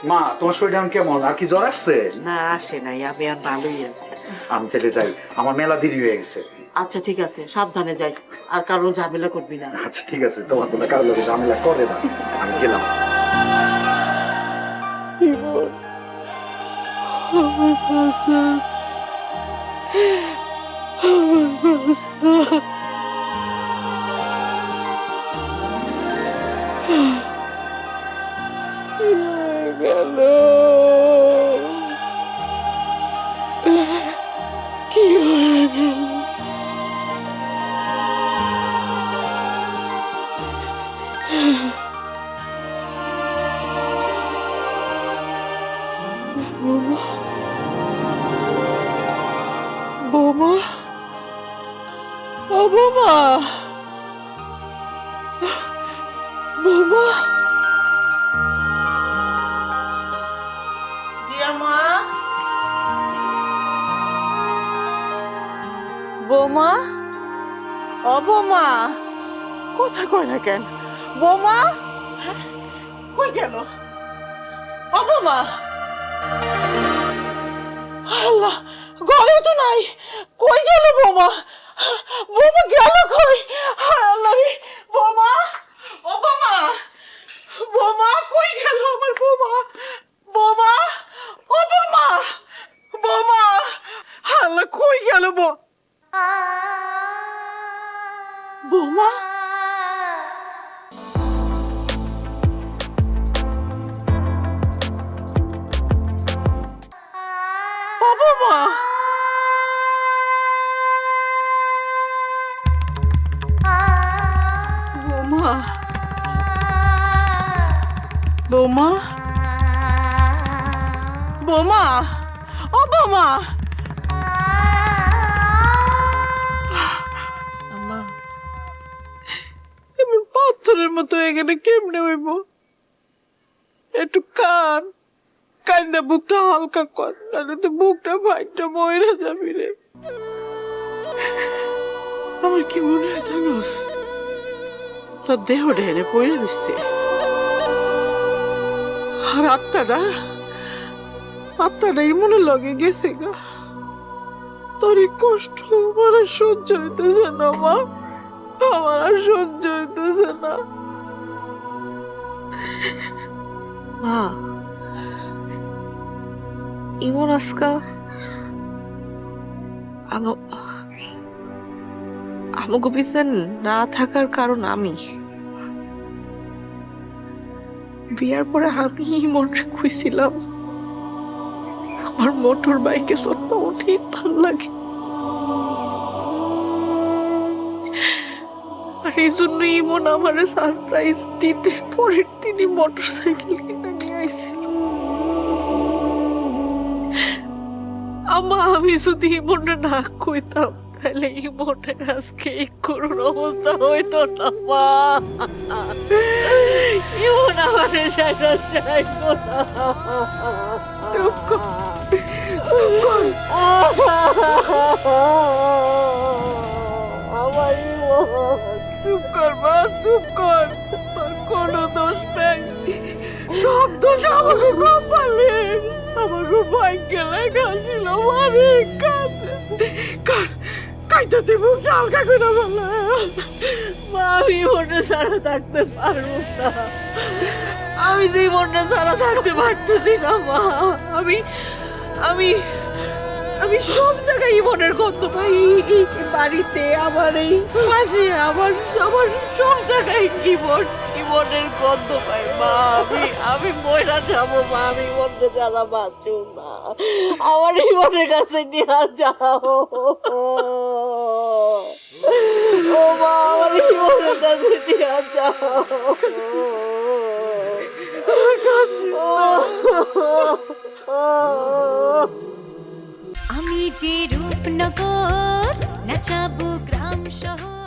মা তোমার শরীর এখন কেমন, আর কি জ্বর আসছে? না আসে নাই, আমি আর ভালোই আছি। আমি তাহলে যাই, আমার মেলা দেরি হয়ে গেছে। আচ্ছা ঠিক আছে, সাবধানে যাইস, আর কারো ঝামেলা করবি না। আচ্ছা ঠিক আছে, তোমার কোনো কারো লোকে ঝামেলা করে না, আমি গেলাম। আমার বাসা, আমার বাসা। গেল কি হয়ে গেল? বৌমা, ও বৌমা, বৌমা, মা, বৌমা, ও বৌমা, কথা কয় না কেন? বৌমা, কই গেল? ও বৌমা, আল্লাহ, ঘরেও তো নাই, কই গেল বৌমা? বৌমা গেল কই? আল্লাহ রে, বৌমা, ও বৌমা, বৌমা কই গেল আমার বৌমা? বৌমা, ও বৌমা, বৌমা, আল্লাহ কই গেল বৌমা? ও বৌমা, বৌমা, বৌমা, বৌমা, ও বৌমা, আম্মা, এমন পাথরের মতো এখানে কেমনে হইব? একটু কান্দা বুকটা হালকা কর, নাহলে তো বুকটা ভাইটা ময়রা যাবি রে। আমার কি মনে হয় জানোস, তোর দেহ ঢেলে পড়ে রয়েছে, আর আত্মাটা মনে লগে গেছে গা। তোর এই কষ্ট আমার আর সহ্য হইতেছে না মা, আমার আর সহ্য হইতেছে না। মা, ইমন আজকা আমাকে পিছনে না থাকার কারণ আমি। বিয়ার পরে আমি ইমনরে খুঁজছিলাম, আমার মোটর বাইকে চড়তে অনেক ভালো লাগে, আর এই জন্য ইমন আমার সারপ্রাইজ দিতে পরের দিনই মোটর সাইকেল কিনে নিয়ে আইছিল। আমি যদি ইমনরে না কইতাম তাহলে ইমনের আজকে এই করুণ অবস্থা হইতো না মা। ইমন আমারে ছাইড়া যাইতো না। চুপ কর, চুপ কর। আমার ইমন, চুপ কর মা, চুপ কর, তোর কোনো দোষ নাই, সব দোষ আমাকে কপালে, আমাকে ভাগ্যে লেখা ছিল। মারে কাইতে দেবো হালকা করে বলা। মা, আমি মনে ছাড়া থাকতে পারবো না, আমি যে মনে ছাড়া থাকতে পারতেছি না মা। আমি আমি আমি সব জায়গায় মনের গন্ধ পাই, বাড়িতে, আমার এই পাশে, আমার আমার সব জায়গায় জীবনের গন্ধ পাই মা। আমি ময়রা যাবো মা, আমি মনে যারা বাঁচু না, আমার এই মনের কাছে নিয়ে যাও ও মা, আমার এই মনের কাছে নিয়ে যাও। আমি যে রূপনগর নাচাবো গ্রাম শহর।